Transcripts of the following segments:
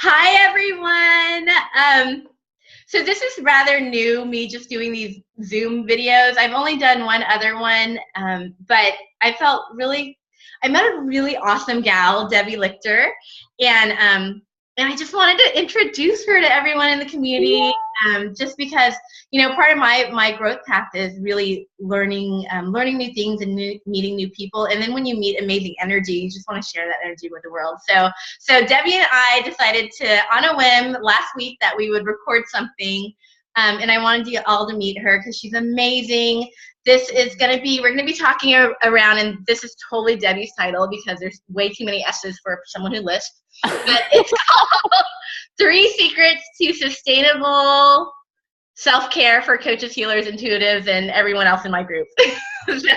Hi, everyone. So this is rather new, me just doing these Zoom videos. I've only done one other one, but I met a really awesome gal, Debbie Lichter, and I just wanted to introduce her to everyone in the community, just because, part of my growth path is really learning new things and meeting new people. And then when you meet amazing energy, you just want to share that energy with the world. So Debbie and I decided to, on a whim last week, that we would record something. And I wanted you all to meet her because she's amazing. We're going to be talking around, and this is totally Debbie's title because there's way too many S's for someone who lisps. But it's called 3 Secrets to Sustainable Self-Care for Coaches, Healers, Intuitives, and everyone else in my group. Debbie,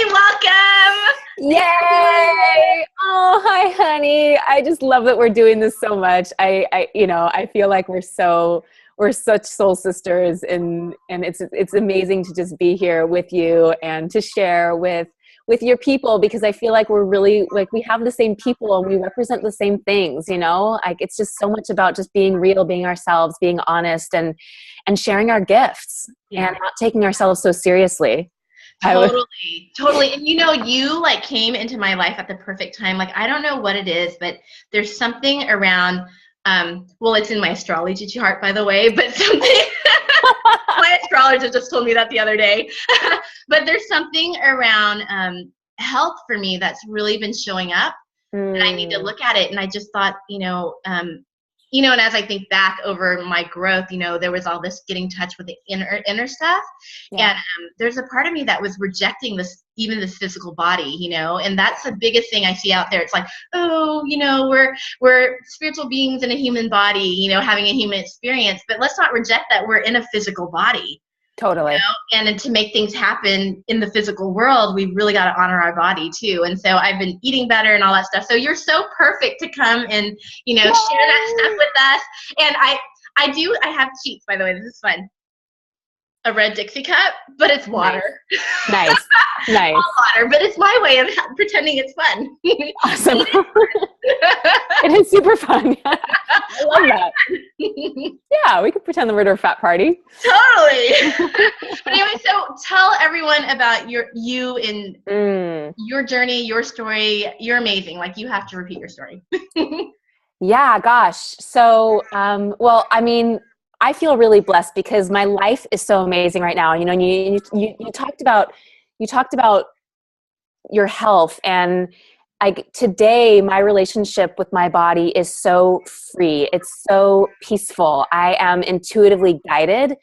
welcome! Yay! Oh, hi, honey. I just love that we're doing this so much. I feel like we're such soul sisters, and it's amazing to just be here with you and to share with your people, because I feel like we're really, like, we have the same people and we represent the same things, like it's just so much about just being real, being ourselves, being honest, and sharing our gifts and not taking ourselves so seriously. Totally. And you like came into my life at the perfect time. Like, I don't know what it is, but there's something around, well, it's in my astrology chart, by the way, but something, my astrologer just told me that the other day, but there's something around health for me that's really been showing up, and I need to look at it. And I just thought, and as I think back over my growth, there was all this getting in touch with the inner stuff. Yeah. And there's a part of me that was rejecting this physical body, and that's the biggest thing I see out there. It's like, oh, we're spiritual beings in a human body, having a human experience, but let's not reject that we're in a physical body. Totally. And to make things happen in the physical world, we really got to honor our body too. And so I've been eating better and all that stuff. So you're so perfect to come and, share that stuff with us. And I have cheats, by the way. This is fun. A red Dixie cup, but it's water. Nice. All water, but it's my way of pretending it's fun. Awesome. It is super fun. I love that. Yeah, we could pretend that we're at a frat party. Totally. But anyway, so tell everyone about you and your journey, your story. You're amazing. Like, you have to repeat your story. Yeah, gosh. So, I feel really blessed because my life is so amazing right now. You talked about your health, and today my relationship with my body is so free. It's so peaceful. I am intuitively guided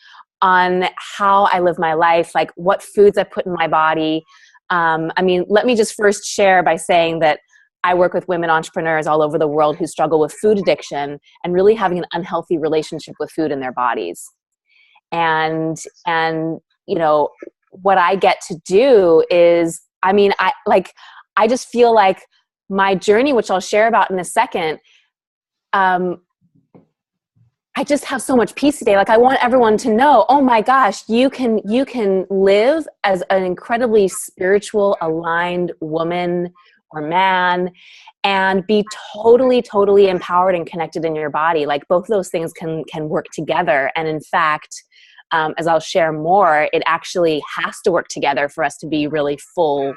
on how I live my life, like what foods I put in my body. Let me just first share by saying that I work with women entrepreneurs all over the world who struggle with food addiction and really having an unhealthy relationship with food in their bodies. And what I get to do is, I just feel like my journey, which I'll share about in a second, I just have so much peace today. Like, I want everyone to know, oh my gosh, you can live as an incredibly spiritual, aligned woman or man and be totally, totally empowered and connected in your body. Like, both of those things can work together. And in fact, as I'll share more, it actually has to work together for us to be really full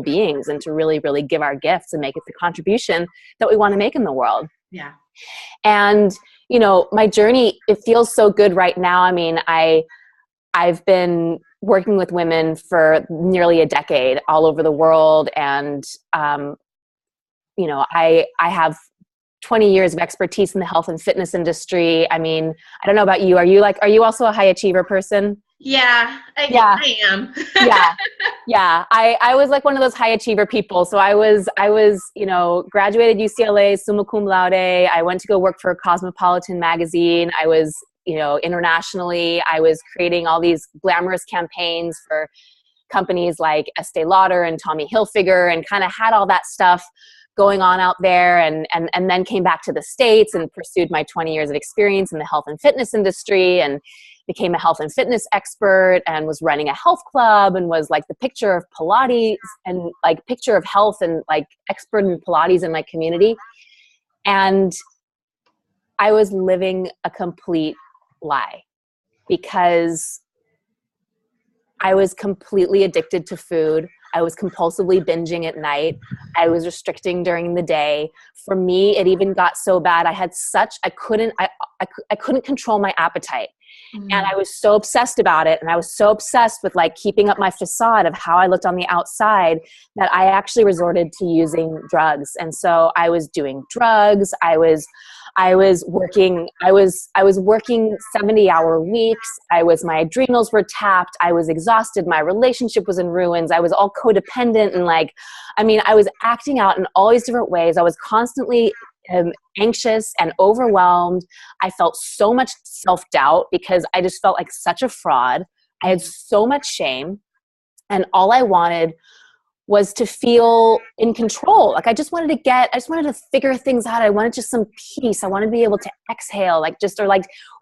beings and to really, really give our gifts and make it the contribution that we want to make in the world. Yeah. And, my journey, it feels so good right now. I've been working with women for nearly a decade all over the world. And, I have 20 years of expertise in the health and fitness industry. I don't know about you. Are you also a high achiever person? Yeah, I am. Yeah. I was like one of those high achiever people. So I was, graduated UCLA, summa cum laude. I went to go work for Cosmopolitan magazine. I was, internationally, I was creating all these glamorous campaigns for companies like Estee Lauder and Tommy Hilfiger, and kind of had all that stuff. going on out there, and then came back to the States and pursued my 20 years of experience in the health and fitness industry, and became a health and fitness expert, and was running a health club, and was like the picture of Pilates and like picture of health and like expert in Pilates in my community. And I was living a complete lie, because I was completely addicted to food. I was compulsively binging at night. I was restricting during the day. For me, it even got so bad. I couldn't control my appetite. And I was so obsessed about it. And I was so obsessed with like keeping up my facade of how I looked on the outside, that I actually resorted to using drugs. And so I was doing drugs. I was working 70-hour weeks. My adrenals were tapped. I was exhausted. My relationship was in ruins. I was all codependent. And I was acting out in all these different ways. I was constantly anxious and overwhelmed. I felt so much self-doubt because I just felt like such a fraud. I had so much shame, and all I wanted was to feel in control. Like I just wanted to figure things out. I wanted just some peace. I wanted to be able to exhale, or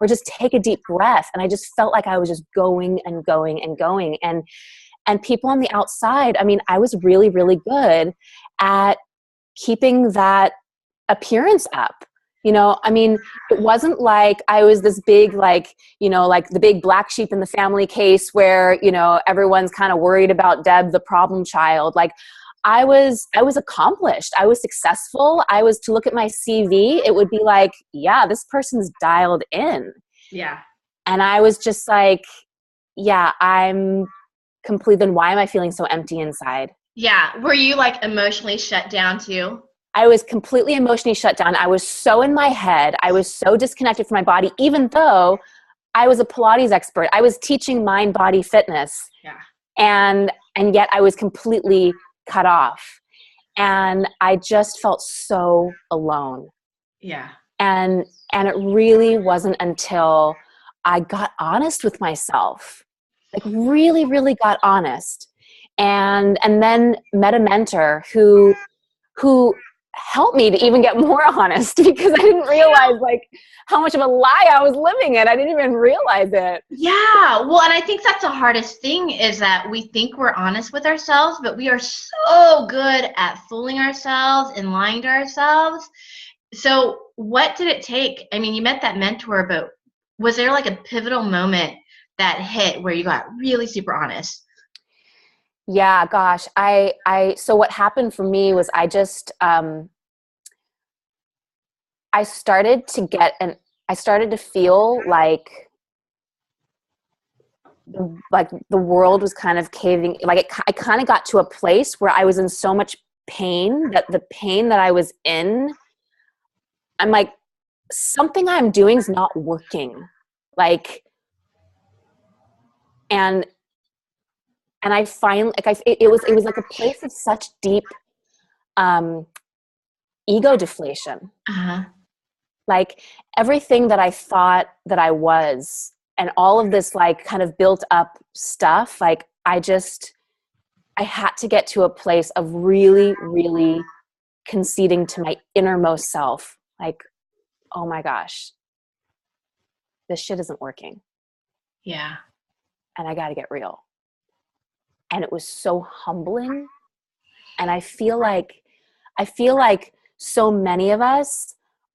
just take a deep breath. And I just felt like I was just going and going and going. And people on the outside, I was really, really good at keeping that appearance up. It wasn't like I was this big, like the big black sheep in the family case where, everyone's kind of worried about Deb, the problem child. Like I was accomplished. I was successful. To look at my CV, it would be like, yeah, this person's dialed in. Yeah. And I was just like, yeah, I'm complete. Then why am I feeling so empty inside? Yeah. Were you like emotionally shut down too? I was completely emotionally shut down. I was so in my head. I was so disconnected from my body, even though I was a Pilates expert. I was teaching mind, body, fitness. Yeah. And yet I was completely cut off. And I just felt so alone. Yeah. And it really wasn't until I got honest with myself, like really, really got honest. And then met a mentor who helped me to even get more honest, because I didn't realize like how much of a lie I was living in. I didn't even realize it. Yeah. Well, and I think that's the hardest thing, is that we think we're honest with ourselves, but we are so good at fooling ourselves and lying to ourselves. So what did it take? You met that mentor, but was there like a pivotal moment that hit where you got really super honest? Yeah, gosh. So what happened for me was I just, I started to feel like the world was kind of caving. I kind of got to a place where I was in so much pain, that the pain that I was in, I'm like, something I'm doing is not working. And I finally, it was like a place of such deep ego deflation. Uh-huh. Like everything that I thought that I was, and all of this like kind of built up stuff, like I had to get to a place of really, really conceding to my innermost self. Like, oh my gosh, this shit isn't working. Yeah. And I got to get real. And it was so humbling. And I feel like so many of us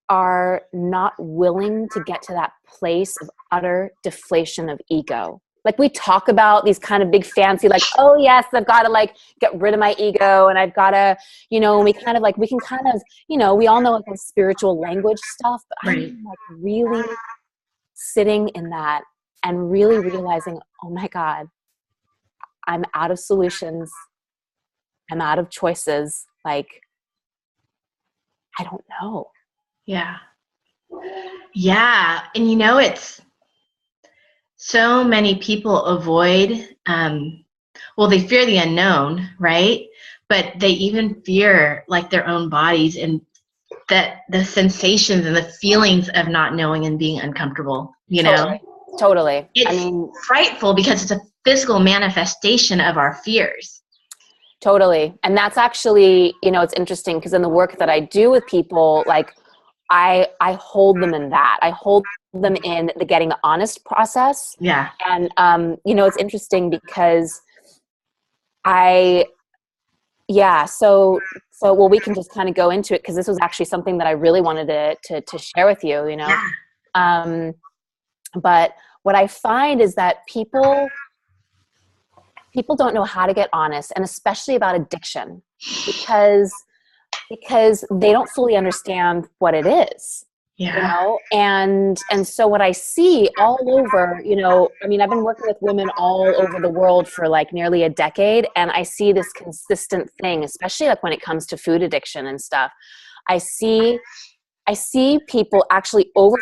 are not willing to get to that place of utter deflation of ego. Like we talk about these kind of big fancy, like, oh yes, I've got to like get rid of my ego, and I've got to, we can kind of, we all know like the spiritual language stuff, but Right. I'm like really sitting in that and really realizing, oh my God, I'm out of solutions. I'm out of choices. Like, I don't know. Yeah. Yeah. And it's so many people avoid, they fear the unknown, right? But they even fear like their own bodies, and that the sensations and the feelings of not knowing and being uncomfortable, Totally. It's frightful because it's a physical manifestation of our fears. Totally. And that's actually, it's interesting because in the work that I do with people, like I hold them in that. I hold them in the getting honest process. Yeah. And, it's interesting because well, we can just kind of go into it because this was actually something that I really wanted to share with you, Yeah. But what I find is that people don't know how to get honest, and especially about addiction, because they don't fully understand what it is. Yeah. And so what I see all over, I've been working with women all over the world for like nearly a decade, and I see this consistent thing, especially like when it comes to food addiction and stuff. I see people actually over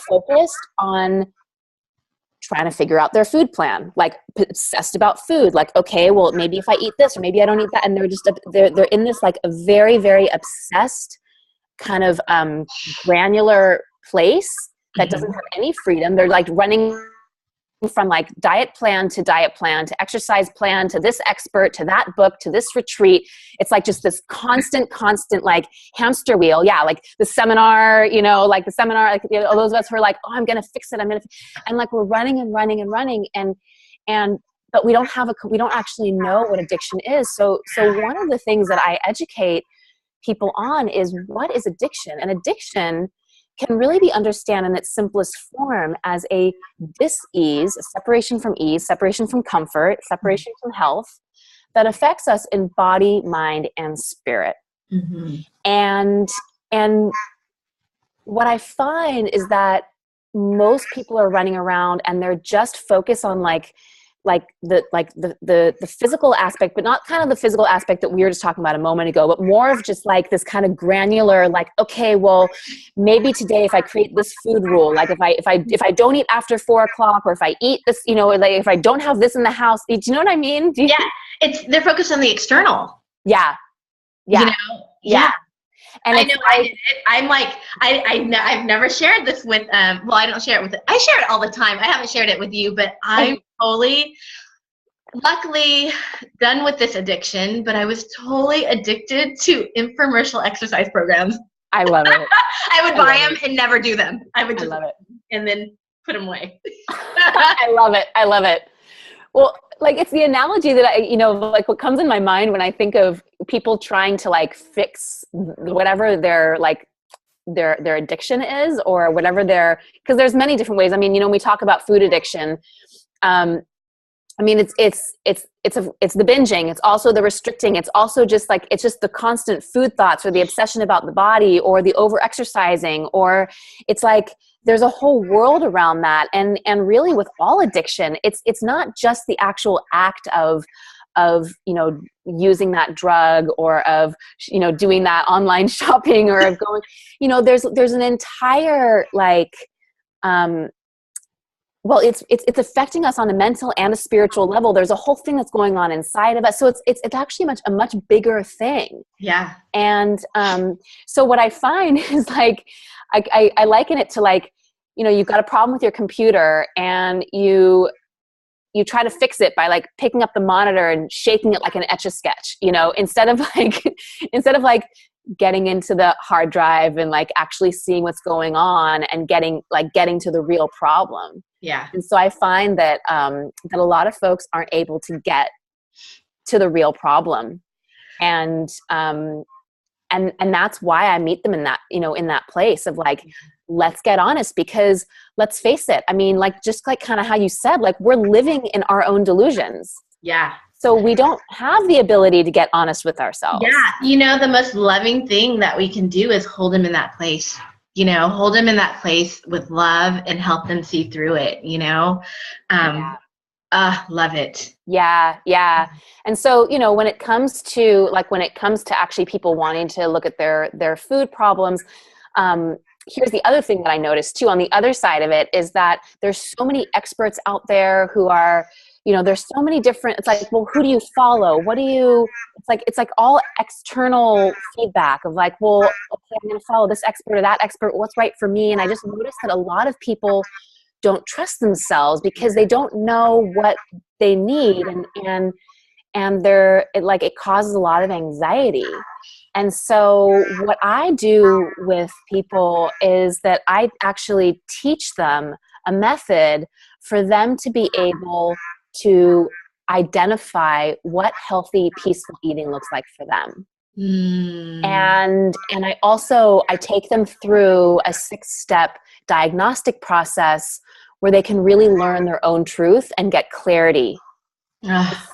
focused on trying to figure out their food plan, like obsessed about food, like, okay, well, maybe if I eat this or maybe I don't eat that. And they're in this like a very, very obsessed kind of granular place that doesn't have any freedom. They're like running from like diet plan to exercise plan to this expert to that book to this retreat. It's like just this constant like hamster wheel. Yeah, like the seminar, like the seminar, like all those of us who are like, oh, I'm gonna fix it. And like we're running and but we don't actually know what addiction is. So one of the things that I educate people on is, what is addiction? And addiction can really be understood in its simplest form as a dis-ease, a separation from ease, separation from comfort, separation from health that affects us in body, mind, and spirit. Mm-hmm. And what I find is that most people are running around and they're just focused on the physical aspect, but not kind of the physical aspect that we were just talking about a moment ago, but more of just like this kind of granular, like, okay, well, maybe today if I create this food rule, like if I don't eat after 4:00, or if I eat this, like if I don't have this in the house, do you know what I mean? They're focused on the external. Yeah. Yeah. And I know I did it. I'm like, I've never shared this with, well, I don't share it with, I share it all the time. I haven't shared it with you, but I'm totally, luckily done with this addiction, but I was totally addicted to infomercial exercise programs. I love it. I would buy them and never do them. I would just love it. And then put them away. I love it. Well, like it's the analogy that like what comes in my mind when I think of people trying to like fix whatever their addiction is, or whatever because there's many different ways. We talk about food addiction. It's the binging. It's also the restricting. It's also just the constant food thoughts, or the obsession about the body, or the over exercising, or it's like there's a whole world around that. And really with all addiction, it's not just the actual act of using that drug, or of doing that online shopping, or of going, there's an entire it's affecting us on a mental and a spiritual level. There's a whole thing that's going on inside of us. So it's actually a much bigger thing. Yeah. And so what I find is like, I liken it to like, you've got a problem with your computer and you try to fix it by like picking up the monitor and shaking it like an Etch-a-Sketch, instead of getting into the hard drive and like actually seeing what's going on and getting to the real problem. Yeah. And so I find that that a lot of folks aren't able to get to the real problem. And that's why I meet them in that, in that place of like, let's get honest, because let's face it. Just like kind of how you said, like we're living in our own delusions. Yeah. So we don't have the ability to get honest with ourselves. Yeah. The most loving thing that we can do is hold them in that place, hold them in that place with love and help them see through it, love it. Yeah. And so, when it comes to actually people wanting to look at their food problems, here's the other thing that I noticed too, on the other side of it, is that there's so many experts out there who are, there's so many different, it's like, well, who do you follow? It's like all external feedback of like, well, okay, I'm going to follow this expert or that expert. What's right for me? And I just noticed that a lot of people don't trust themselves because they don't know what they need. it causes a lot of anxiety. And so what I do with people is that I actually teach them a method for them to be able to identify what healthy, peaceful eating looks like for them. And I take them through a 6-step diagnostic process where they can really learn their own truth and get clarity.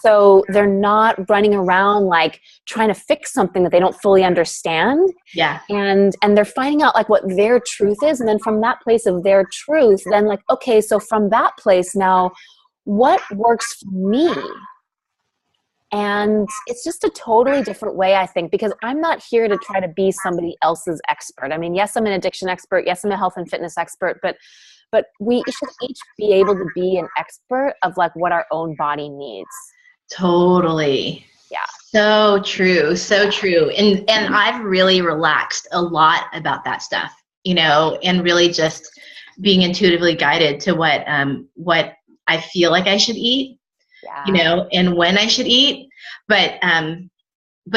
So they're not running around like trying to fix something that they don't fully understand. Yeah. And they're finding out like what their truth is. And then from that place of their truth, then like, okay, so from that place now, what works for me? And it's just a totally different way, I think, because I'm not here to try to be somebody else's expert. I mean, yes, I'm an addiction expert. Yes, I'm a health and fitness expert, but we should each be able to be an expert of like what our own body needs. Totally. Yeah. So true. So true. And I've really relaxed a lot about that stuff, and really just being intuitively guided to what I feel like I should eat, and when I should eat. But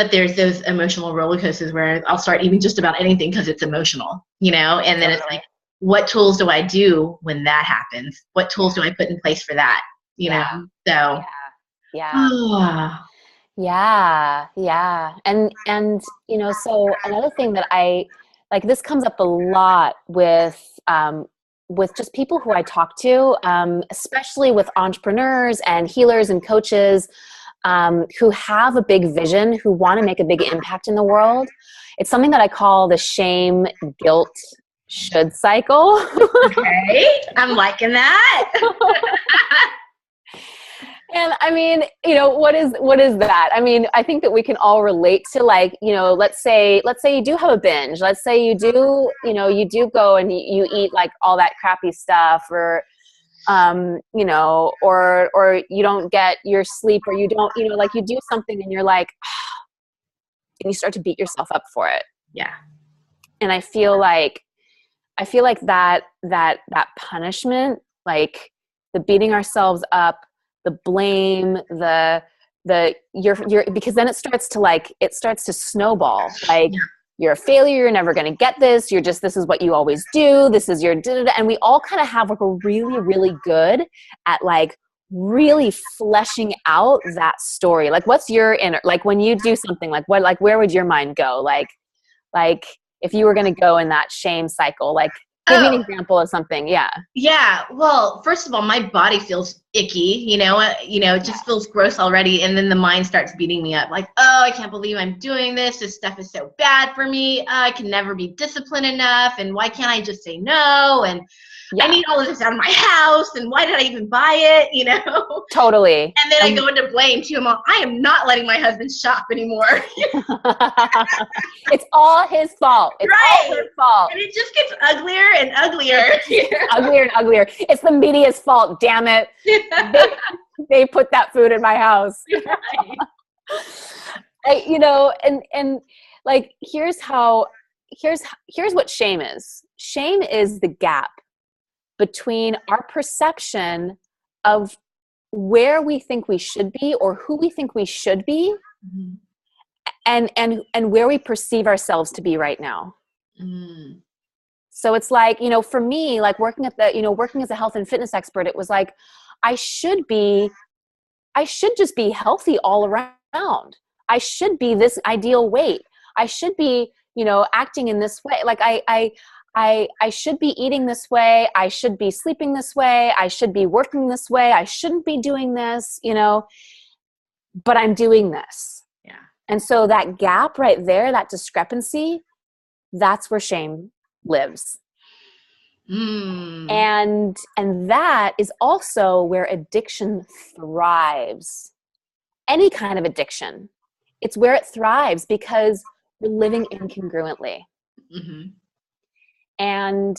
there's those emotional roller coasters where I'll start eating just about anything because it's emotional, and then it's like, what tools do I do when that happens? What tools do I put in place for that? So, Yeah. And, so another thing that I like, this comes up a lot with just people who I talk to, especially with entrepreneurs and healers and coaches, who have a big vision, who want to make a big impact in the world. It's something that I call the shame, guilt, should cycle. Okay, I'm liking that. And I mean, what is that? I mean, I think that we can all relate to like, let's say you do have a binge. Let's say you do go and you eat like all that crappy stuff, or or you don't get your sleep, or you don't, like you do something and you're like, and you start to beat yourself up for it. Yeah. And I feel like that punishment, like the beating ourselves up, the blame, because then it starts to snowball. Like, you're a failure. You're never going to get this. This is what you always do. This is your, and we all kind of have like a really, really good at like really fleshing out that story. Like, what's your inner, like when you do something, like what, like, where would your mind go? Like if you were going to go in that shame cycle, like give me an example of something. Yeah. Yeah. Well, first of all, my body feels icky, it just feels gross already. And then the mind starts beating me up like, oh, I can't believe I'm doing this. This stuff is so bad for me. I can never be disciplined enough. And why can't I just say no? And I need all of this out of my house. And why did I even buy it? Totally. And then I go into blame too. I am not letting my husband shop anymore. It's all his fault. It's all his fault. And it just gets uglier and uglier. Uglier and uglier. It's the media's fault. Damn it. They put that food in my house. And like, here's what shame is. Shame is the gap between our perception of where we think we should be or who we think we should be, and where we perceive ourselves to be right now. So it's like, for me, like working as a health and fitness expert, it was like, I should just be healthy all around. I should be this ideal weight. I should be, acting in this way. Like I should be eating this way. I should be sleeping this way. I should be working this way. I shouldn't be doing this, but I'm doing this. Yeah. And so that gap right there, that discrepancy, that's where shame lives. And that is also where addiction thrives. Any kind of addiction. It's where it thrives because we're living incongruently. And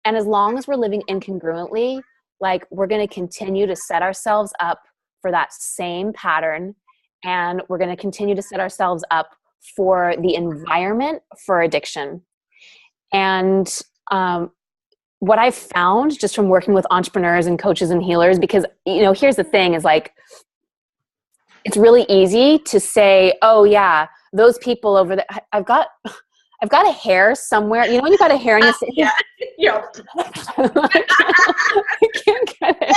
as long as we're living incongruently, like we're going to continue to set ourselves up for that same pattern. And we're going to continue to set ourselves up for the environment for addiction. And what I've found just from working with entrepreneurs and coaches and healers, because, here's the thing is like, it's really easy to say, oh yeah, those people over there, I've got a hair somewhere. You know when you got a hair in your face? Yeah. Yeah. I can't get it.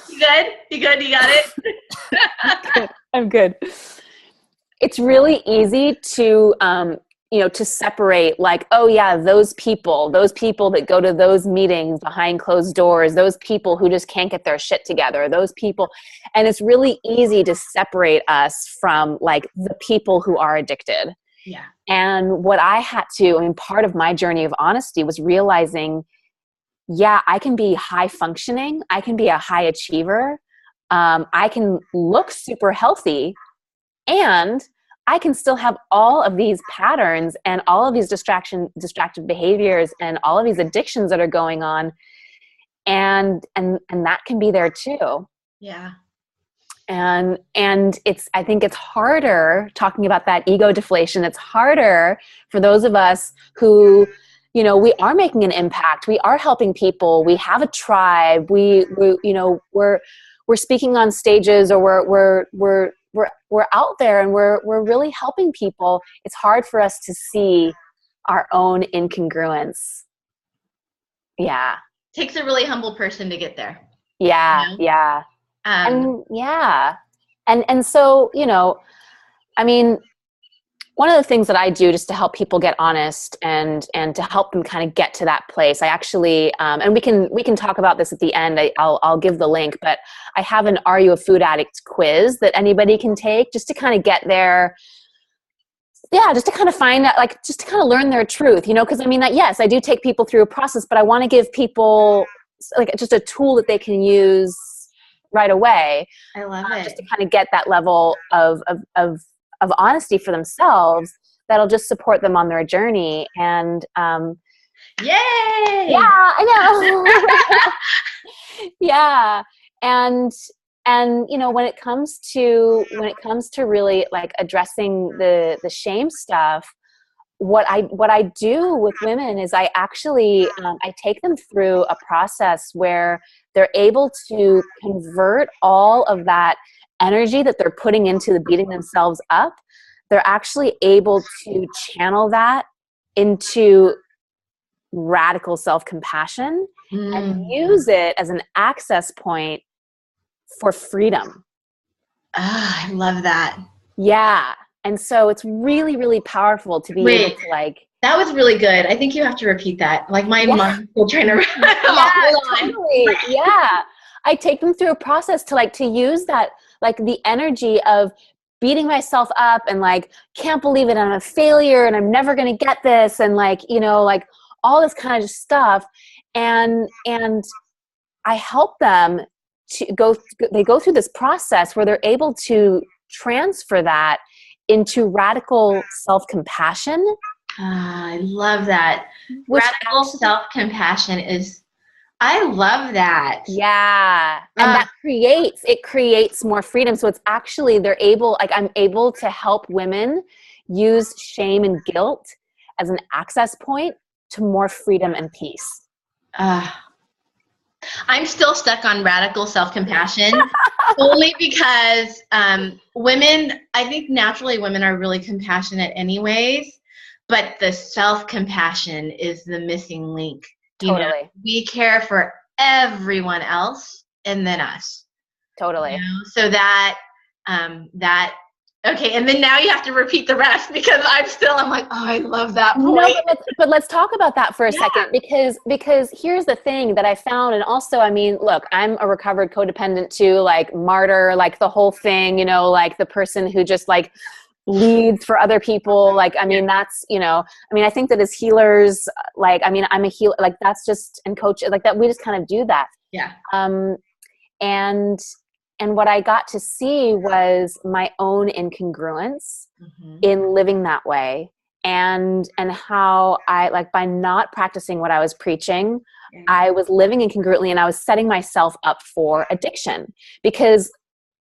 You good? You good? You got it? I'm good. It's really easy to, to separate like, oh yeah, those people that go to those meetings behind closed doors, those people who just can't get their shit together, those people. And it's really easy to separate us from like the people who are addicted. Yeah. And what I had to, part of my journey of honesty was realizing, yeah, I can be high functioning. I can be a high achiever. I can look super healthy, and I can still have all of these patterns and all of these distracted behaviors and all of these addictions that are going on. And that can be there too. Yeah. And I think it's harder talking about that ego deflation. It's harder for those of us who, we are making an impact. We are helping people. We have a tribe. We're speaking on stages, or we're out there and we're really helping people. It's hard for us to see our own incongruence. Yeah. Takes a really humble person to get there. Yeah. You know? Yeah. And so, one of the things that I do just to help people get honest and to help them kind of get to that place, I actually, and we can talk about this at the end. I'll give the link, but I have an Are You a Food Addict quiz that anybody can take just to kind of get there. Yeah, just to kind of find out, like, just to kind of learn their truth, because yes, I do take people through a process, but I want to give people like just a tool that they can use right away. I love it. Just to kind of get that level of honesty for themselves that'll just support them on their journey. And yay! Yeah, I know. Yeah. And when it comes to really like addressing the shame stuff, what I do with women is I actually I take them through a process where they're able to convert all of that energy that they're putting into the beating themselves up. They're actually able to channel that into radical self-compassion and use it as an access point for freedom. I love that. Yeah. And so it's really, really powerful to be able to like. That was really good. I think you have to repeat that. Like my mom will try to. Totally. Yeah. I take them through a process to use that, like the energy of beating myself up and like, can't believe it, I'm a failure and I'm never going to get this. And like, like all this kind of stuff. And I help them they go through this process where they're able to transfer that into radical self-compassion. I love that. Radical self-compassion I love that. Yeah. And that creates more freedom. So it's actually, I'm able to help women use shame and guilt as an access point to more freedom and peace. I'm still stuck on radical self-compassion only because women, I think naturally women are really compassionate anyways, but the self-compassion is the missing link. Totally. We care for everyone else and then us. Totally. So that okay, and then now you have to repeat the rest because I'm like, oh, I love that point. No, but let's talk about that for a second because here's the thing that I found, and also, look, I'm a recovered codependent too, like martyr, like the whole thing, like the person who just like leads for other people. Like, that's, I think that as healers, like, I'm a healer, like that's just, and coach, like that, we just kind of do that. Yeah. And what I got to see was my own incongruence in living that way. And how I, like, by not practicing what I was preaching, I was living incongruently and I was setting myself up for addiction, because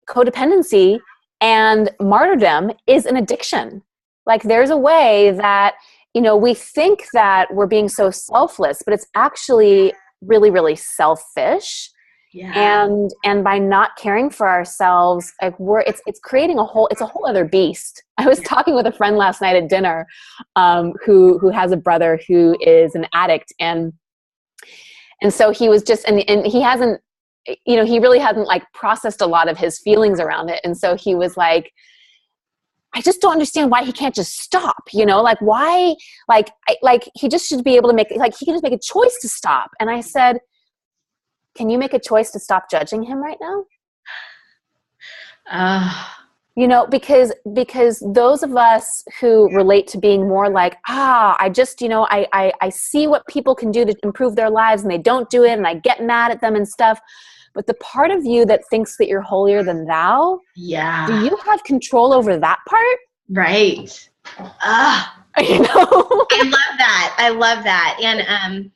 codependency and martyrdom is an addiction. Like, there's a way that, we think that we're being so selfless, but it's actually really, really selfish. Yeah. And by not caring for ourselves, like it's creating it's a whole other beast. I was talking with a friend last night at dinner, who has a brother who is an addict, and so he was just, and he hasn't, he really hasn't like processed a lot of his feelings around it. And so he was like, I just don't understand why he can't just stop, like why, like he just should be able to make, like he can just make a choice to stop. And I said, can you make a choice to stop judging him right now? Because those of us who relate to being more like, I just, I see what people can do to improve their lives and they don't do it and I get mad at them and stuff. But the part of you that thinks that you're holier than thou, yeah. do you have control over that part? Right. I love that. And,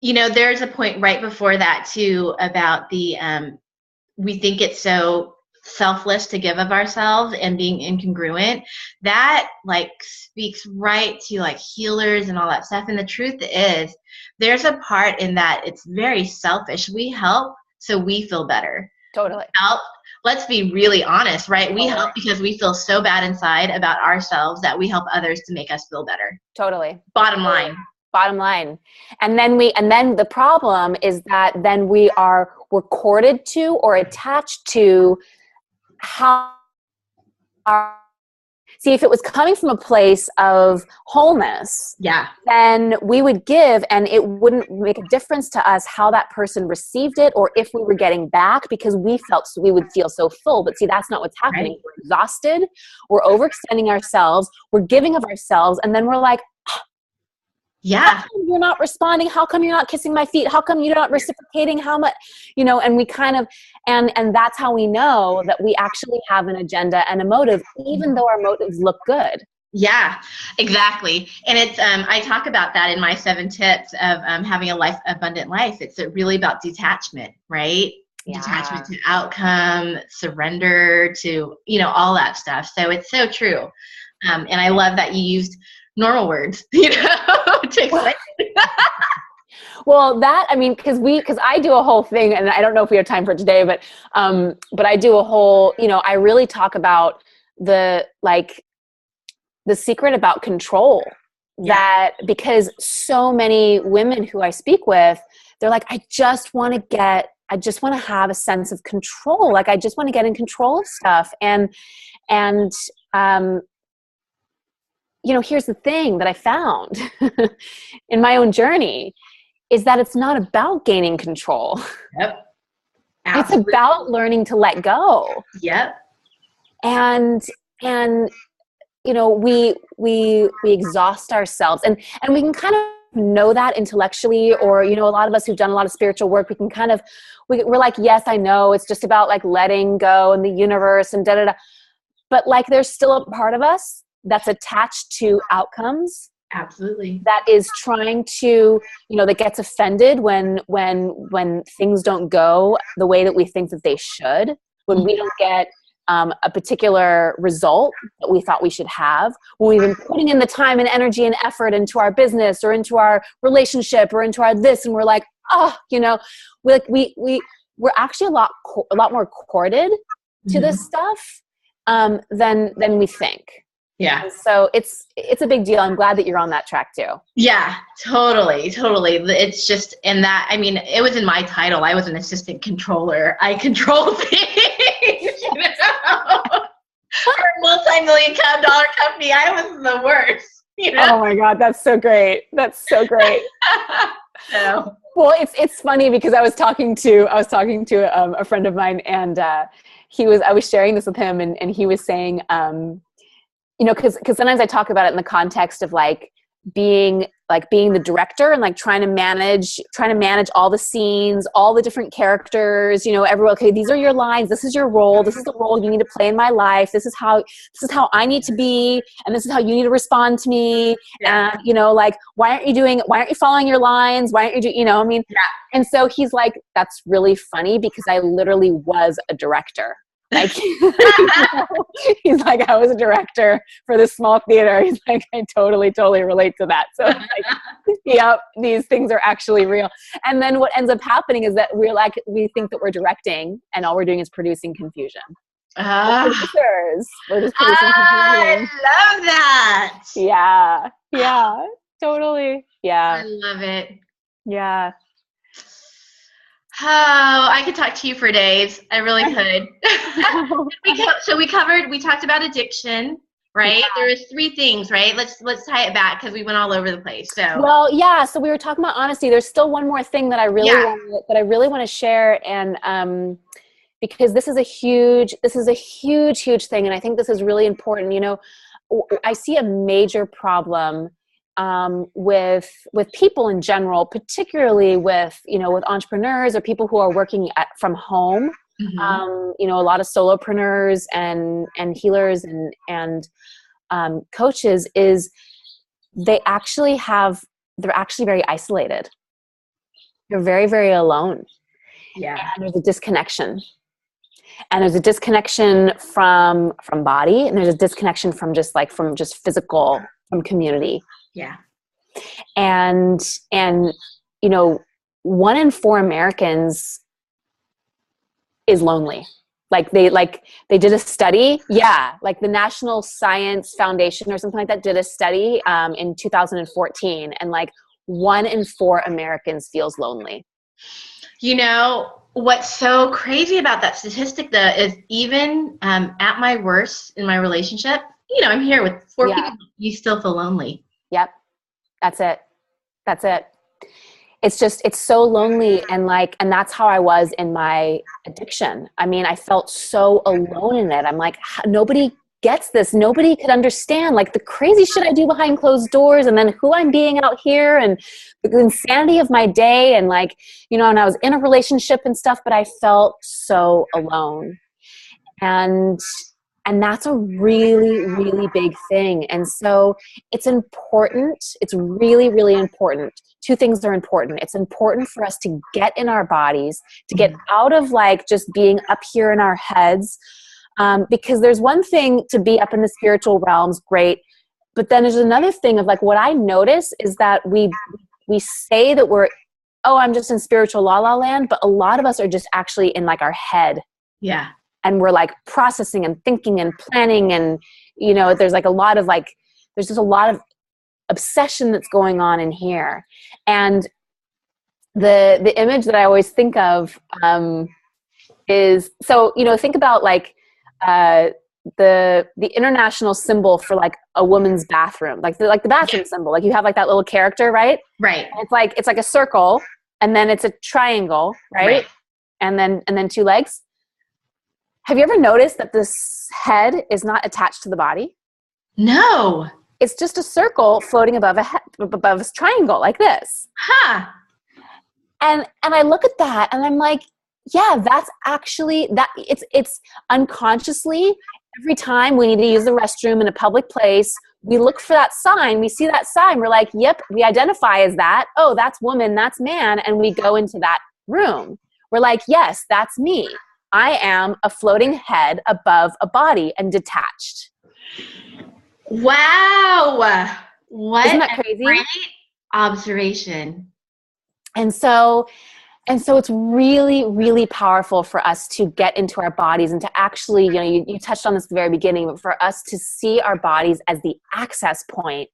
there's a point right before that too about we think it's so selfless to give of ourselves and being incongruent. That like speaks right to like healers and all that stuff. And the truth is, there's a part in that it's very selfish. We help so we feel better. Totally. Let's be really honest, right? We help because we feel so bad inside about ourselves that we help others to make us feel better. Totally. Bottom line. And then the problem is that then we're courted to or attached to how see, if it was coming from a place of wholeness, then we would give and it wouldn't make a difference to us how that person received it or if we were getting back, because we would feel so full. But see, that's not what's happening. Right. We're exhausted, we're overextending ourselves, we're giving of ourselves, and then we're like, how come you're not responding? How come you're not kissing my feet? How come you're not reciprocating? How much, and we kind of, and that's how we know that we actually have an agenda and a motive, even though our motives look good. Yeah, exactly. And it's, I talk about that in my 7 tips of having a abundant life. It's really about detachment, right? Yeah. Detachment to outcome, surrender to, all that stuff. So it's so true. And I love that you used normal words, to explain. Well, because I do a whole thing, and I don't know if we have time for it today, but I do a whole, I really talk about the secret about control. That because so many women who I speak with, they're like, I just want to have a sense of control. Like, I just want to get in control of stuff. And here's the thing that I found in my own journey is that it's not about gaining control. Yep. Absolutely. It's about learning to let go. Yep. And we exhaust ourselves and we can kind of know that intellectually, or, a lot of us who've done a lot of spiritual work, we can kind of, we're like, yes, I know it's just about like letting go and the universe and da-da-da. But like, there's still a part of us that's attached to outcomes. Absolutely. That is trying to, that gets offended when things don't go the way that we think that they should, when we don't get a particular result that we thought we should have, when we've been putting in the time and energy and effort into our business or into our relationship or into our this, and we're like, we're actually a lot more courted to this stuff than we think. Yeah. And so it's a big deal. I'm glad that you're on that track too. Yeah, totally. It's just, and that, it was in my title. I was an assistant controller. I control things, For a multi-million-dollar company, I was the worst, Oh my God, that's so great. That's so great. So. Well, it's funny because I was talking to a friend of mine, and I was sharing this with him, and he was saying, because sometimes I talk about it in the context of being the director and trying to manage all the scenes, all the different characters, everyone, okay, these are your lines, this is your role, this is the role you need to play in my life, this is how I need to be, and this is how you need to respond to me. Yeah. And why aren't you following your lines? Why aren't you yeah. And so he's like, that's really funny because I literally was a director. He's like, I was a director for this small theater. He's like, I totally relate to that. So it's like, yep, these things are actually real. And then what ends up happening is that we think that we're directing and all we're doing is producing confusion. We're just producing confusion. I love that. Yeah, totally. Yeah. I love it. Yeah. Oh, I could talk to you for days. I really could. We talked about addiction, right? Yeah. There was 3 things, right? Let's tie it back because we went all over the place. So well, yeah. So we were talking about honesty. There's still one more thing that I really want to share, and because this is a huge thing, and I think this is really important. You know, I see a major problem with people in general, particularly with entrepreneurs or people who are working from home. Mm-hmm. A lot of solopreneurs and healers and coaches is they're actually very isolated. They're very, very alone. Yeah. And there's a disconnection. And there's a disconnection from body, and there's a disconnection from just physical, from community. Yeah. And 1 in 4 Americans is lonely. They did a study. Yeah. Like the National Science Foundation or something like that did a study in 2014, and 1 in 4 Americans feels lonely. What's so crazy about that statistic though is even at my worst in my relationship, I'm here with 4 people, you still feel lonely. Yep. That's it. It's so lonely. And that's how I was in my addiction. I mean, I felt so alone in it. I'm like, nobody gets this. Nobody could understand the crazy shit I do behind closed doors, and then who I'm being out here, and the insanity of my day. And and I was in a relationship and stuff, but I felt so alone. And that's a really, really big thing. And so it's important. It's really, really important. 2 things are important. It's important for us to get in our bodies, to get out of just being up here in our heads. Because there's one thing to be up in the spiritual realms, great. But then there's another thing of what I notice is that we say that I'm just in spiritual la la land, but a lot of us are just actually in our head. Yeah. And we're processing and thinking and planning, and there's there's just a lot of obsession that's going on in here. And the image that I always think of is, so think about the international symbol for a woman's bathroom, the bathroom symbol. You have that little character, right? Right. And it's a circle, and then it's a triangle, right? And then 2 legs. Have you ever noticed that this head is not attached to the body? No. It's just a circle floating above a triangle like this. Huh. And I look at that and I'm like, yeah, that's actually that. It's unconsciously, every time we need to use the restroom in a public place, we look for that sign. We see that sign. We're like, yep, we identify as that. Oh, that's woman, that's man. And we go into that room. We're like, yes, that's me. I am a floating head above a body and detached. Wow. What Isn't that crazy? Great observation. And so it's really, really powerful for us to get into our bodies and to actually, you touched on this at the very beginning, but for us to see our bodies as the access point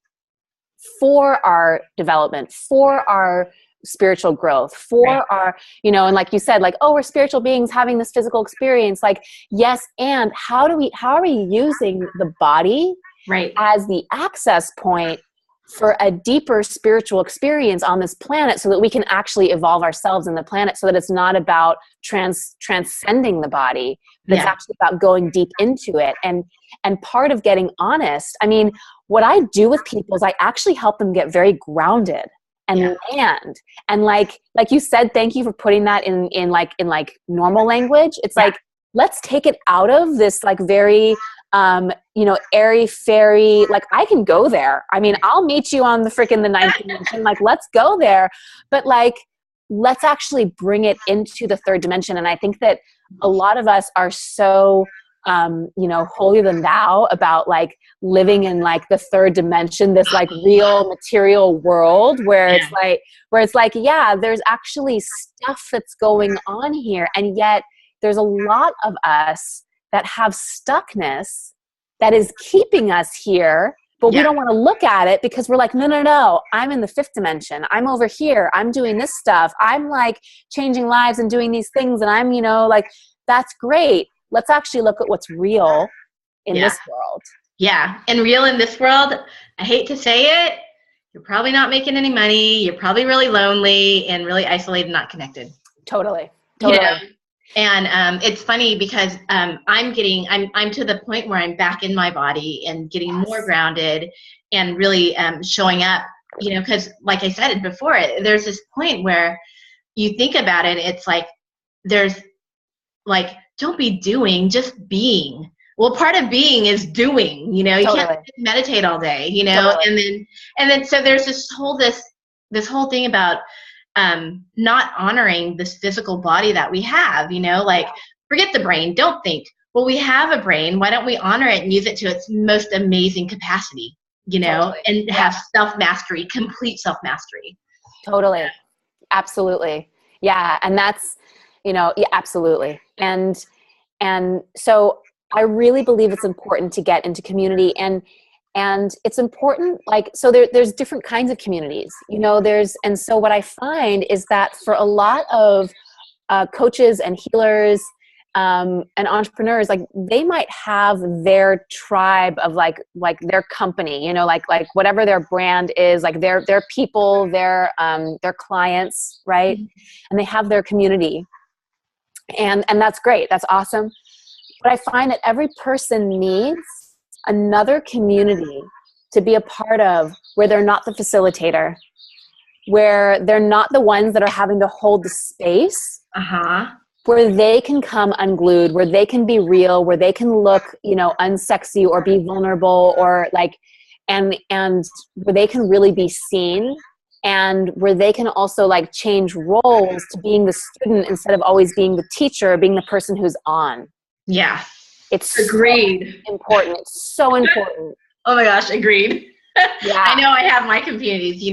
for our development, for our spiritual growth, for our, and like you said, we're spiritual beings having this physical experience. Yes. And how are we using the body as the access point for a deeper spiritual experience on this planet, so that we can actually evolve ourselves in the planet, so that it's not about transcending the body, but it's actually about going deep into it. And part of getting honest, I mean, what I do with people is I actually help them get very grounded and land. And like you said, thank you for putting that in normal language. It's let's take it out of this very airy fairy, I can go there. I mean, I'll meet you on the freaking the 9th dimension. Let's go there. But let's actually bring it into the 3rd dimension. And I think that a lot of us are so holier than thou about like living in like the third dimension, this like real material world where it's like, yeah, there's actually stuff that's going on here. And yet there's a lot of us that have stuckness that is keeping us here, but we don't want to look at it because we're like, no, I'm in the fifth dimension. I'm over here. I'm doing this stuff. I'm like changing lives and doing these things. And I'm, like, that's great. Let's actually look at what's real in this world. Yeah. And real in this world, I hate to say it, you're probably not making any money. You're probably really lonely and really isolated, not connected. Totally. And it's funny because I'm to the point where I'm back in my body and getting more grounded and really showing up, because like I said before, there's this point where you think about it, it's like there's like, don't be doing, just being. Well, part of being is doing, you can't meditate all day, and then so there's this whole thing about not honoring this physical body that we have, like forget the brain, don't think, well, we have a brain, why don't we honor it and use it to its most amazing capacity, and have self-mastery, complete self-mastery. Totally. Absolutely. Yeah. And that's, absolutely. And so I really believe it's important to get into community, and it's important, like, so there's different kinds of communities, and so what I find is that for a lot of coaches and healers and entrepreneurs, like they might have their tribe of like their company, like whatever their brand is, like their people, their clients, right? Mm-hmm. And they have their community. And that's great. That's awesome. But I find that every person needs another community to be a part of, where they're not the facilitator, where they're not the ones that are having to hold the space, where they can come unglued, where they can be real, where they can look, unsexy or be vulnerable, or like, and where they can really be seen, and where they can also like change roles to being the student instead of always being the teacher, being the person who's on. Yeah. It's agreed. So important. It's so important. Oh my gosh, agreed. Yeah. I know I have my communities,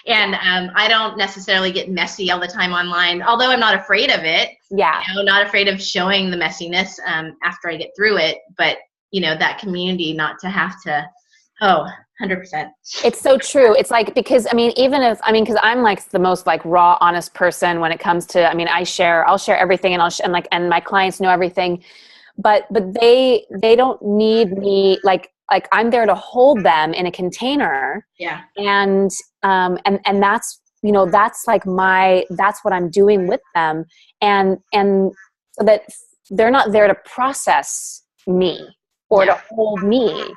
and I don't necessarily get messy all the time online, although I'm not afraid of it. Yeah. Not afraid of showing the messiness after I get through it, but that community not to have to, 100%. It's so true. It's like, because because I'm like the most like raw, honest person when it comes to, I'll share everything, and my clients know everything, but they don't need me, like I'm there to hold them in a container. Yeah. And that's, that's like that's what I'm doing with them. And so that they're not there to process me or to hold me.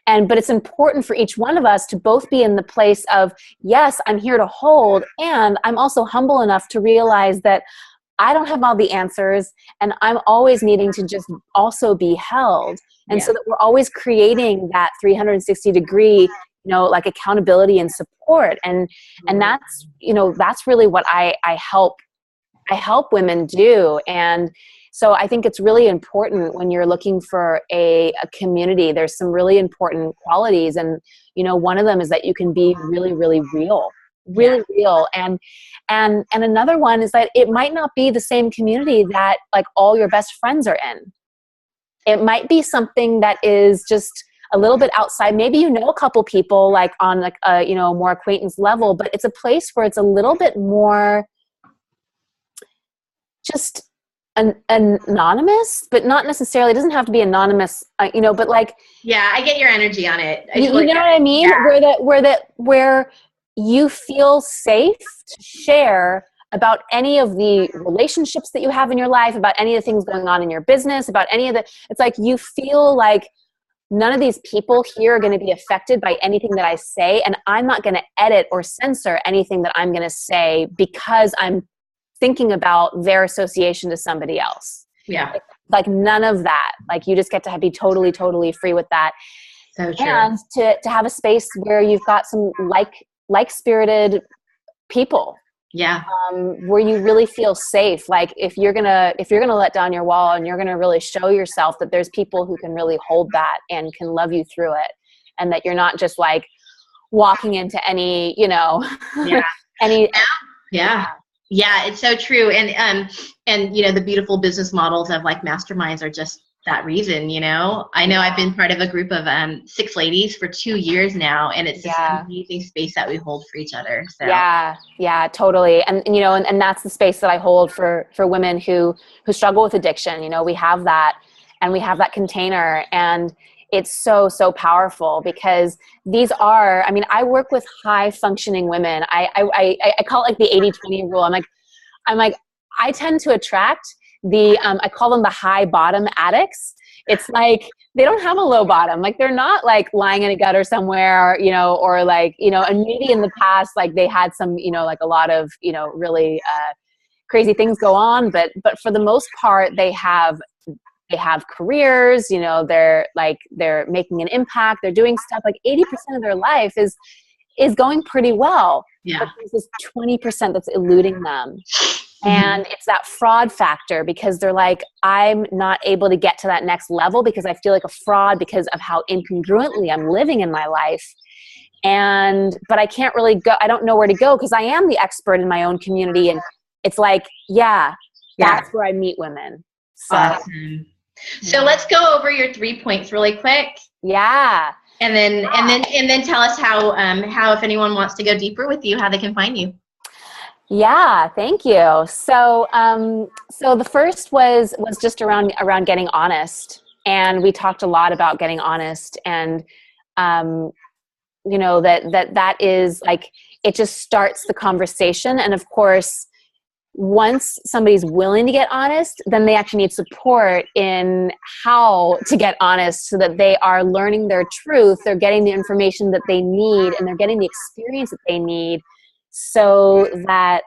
But it's important for each one of us to both be in the place of, yes, I'm here to hold, and I'm also humble enough to realize that I don't have all the answers, and I'm always needing to just also be held. And so that we're always creating that 360 degree, like accountability and support. And that's, that's really what I help women do. And so I think it's really important when you're looking for a community. There's some really important qualities. And, one of them is that you can be really, really real, real. And another one is that it might not be the same community that like all your best friends are in. It might be something that is just a little bit outside. Maybe a couple people like on like a, more acquaintance level, but it's a place where it's a little bit more just anonymous, but not necessarily, it doesn't have to be anonymous, but like, I get your energy on it. You know what I mean? Yeah. Where you feel safe to share about any of the relationships that you have in your life, about any of the things going on in your business, about any of it's like, you feel like none of these people here are going to be affected by anything that I say. And I'm not going to edit or censor anything that I'm going to say because I'm thinking about their association to somebody else. Yeah. Like none of that. Like you just get to be totally, totally free with that. So true. And to have a space where you've got some like-spirited people, Yeah. Where you really feel safe. Like if you're gonna let down your wall and you're gonna really show yourself that there's people who can really hold that and can love you through it, and that you're not just like walking into any, Yeah. any. Yeah. Yeah. It's so true. And you know, the beautiful business models of like masterminds are just that reason, you know. I know I've been part of a group of 6 ladies for 2 years now, and it's this amazing space that we hold for each other. So Yeah, totally. And and that's the space that I hold for women who struggle with addiction. We have that, and we have that container, and it's so powerful, because these are, I mean, I work with high functioning women. I call it like the 80-20 rule. I'm like, I tend to attract I call them the high bottom addicts. It's like, they don't have a low bottom. Like, they're not like lying in a gutter somewhere, or like, and maybe in the past, like they had some, like a lot of, really crazy things go on. But for the most part, they have careers, they're making an impact. They're doing stuff, like 80% of their life is going pretty well. Yeah. But there's this 20% that's eluding them. And it's that fraud factor, because they're like, I'm not able to get to that next level because I feel like a fraud because of how incongruently I'm living in my life. But I can't really go. I don't know where to go because I am the expert in my own community. And it's like, that's where I meet women. So, awesome. So let's go over your 3 points really quick. Yeah. And then tell us how if anyone wants to go deeper with you, how they can find you. Yeah, thank you. So, so the first was just around getting honest, and we talked a lot about getting honest, and that is like, it just starts the conversation. And of course, once somebody's willing to get honest, then they actually need support in how to get honest, so that they are learning their truth, they're getting the information that they need, and they're getting the experience that they need, so that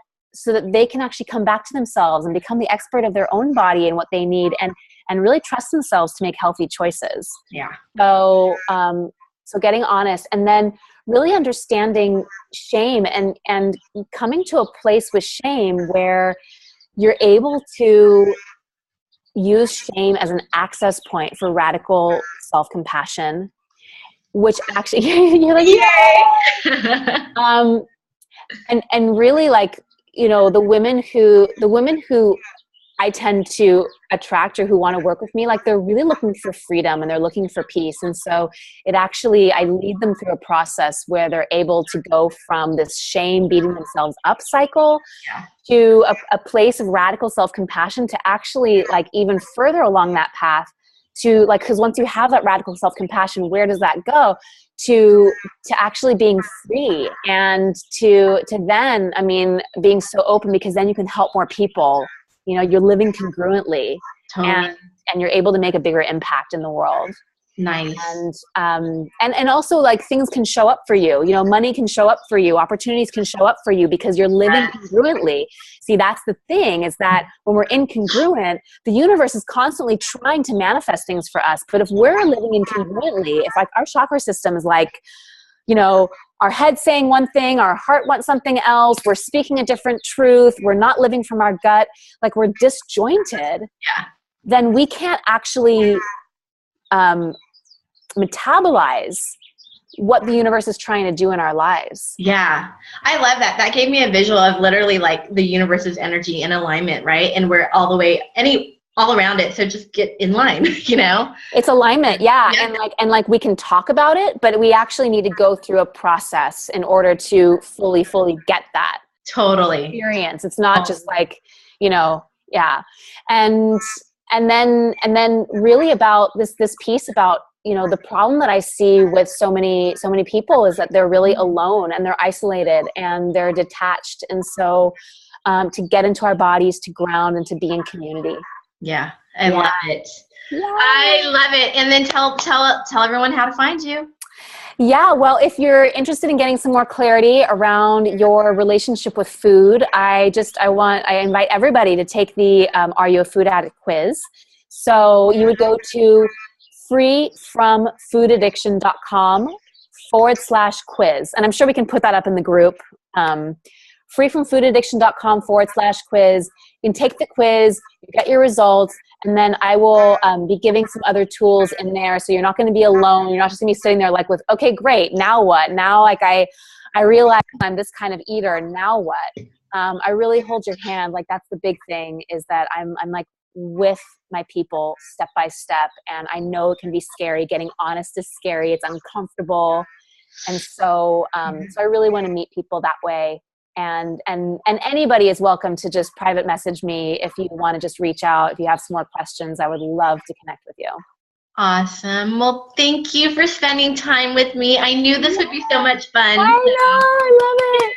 they can actually come back to themselves and become the expert of their own body and what they need, and really trust themselves to make healthy choices. Yeah. So getting honest, and then really understanding shame, and coming to a place with shame where you're able to use shame as an access point for radical self-compassion, which actually you're like, yay! And really, like, the women who I tend to attract, or who want to work with me, like, they're really looking for freedom and they're looking for peace. And so I lead them through a process where they're able to go from this shame beating themselves up cycle to a place of radical self-compassion, to actually, like, even further along that path to, like, because once you have that radical self-compassion, where does that go? To actually being free, and to then, I mean, being so open, because then you can help more people. You're living congruently, totally. and you're able to make a bigger impact in the world. Nice. And also, like, things can show up for you. Money can show up for you. Opportunities can show up for you, because you're living congruently. See, that's the thing, is that when we're incongruent, the universe is constantly trying to manifest things for us. But if we're living incongruently, if, like, our chakra system is like, our head saying one thing, our heart wants something else, we're speaking a different truth, we're not living from our gut, like, we're disjointed, then we can't actually metabolize what the universe is trying to do in our lives. Yeah. I love that. That gave me a visual of literally, like, the universe's energy in alignment, right? And we're all around it. So just get in line, It's alignment. Yeah. And we can talk about it, but we actually need to go through a process in order to fully get that experience. It's not just like, And then really about this piece about, the problem that I see with so many people is that they're really alone, and they're isolated, and they're detached. And so to get into our bodies, to ground, and to be in community. Yeah. I love it. Yeah. I love it. And then tell everyone how to find you. Yeah, well, if you're interested in getting some more clarity around your relationship with food, I invite everybody to take the Are You a Food Addict quiz. So you would go to freefromfoodaddiction.com/quiz. And I'm sure we can put that up in the group. freefromfoodaddiction.com/quiz. You can take the quiz, you get your results, and then I will be giving some other tools in there. So you're not going to be alone. You're not just going to be sitting there like with, okay, great. Now what? Now, like I realize I'm this kind of eater. Now what? I really hold your hand. Like that's the big thing, is that I'm like with my people step by step. And I know it can be scary. Getting honest is scary. It's uncomfortable. And so, so I really want to meet people that way. And anybody is welcome to just private message me if you want to just reach out. If you have some more questions, I would love to connect with you. Awesome. Well, thank you for spending time with me. I knew this would be so much fun. I know. I love it.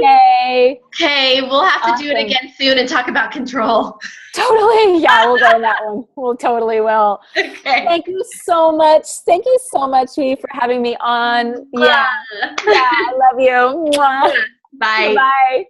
Yay. Okay. We'll have to do it again soon and talk about control. Totally. Yeah, we'll go on that one. We'll totally will. Okay. Thank you so much. Thank you so much, Thuy, for having me on. Yeah. Yeah, I love you. Mwah. Bye. Bye.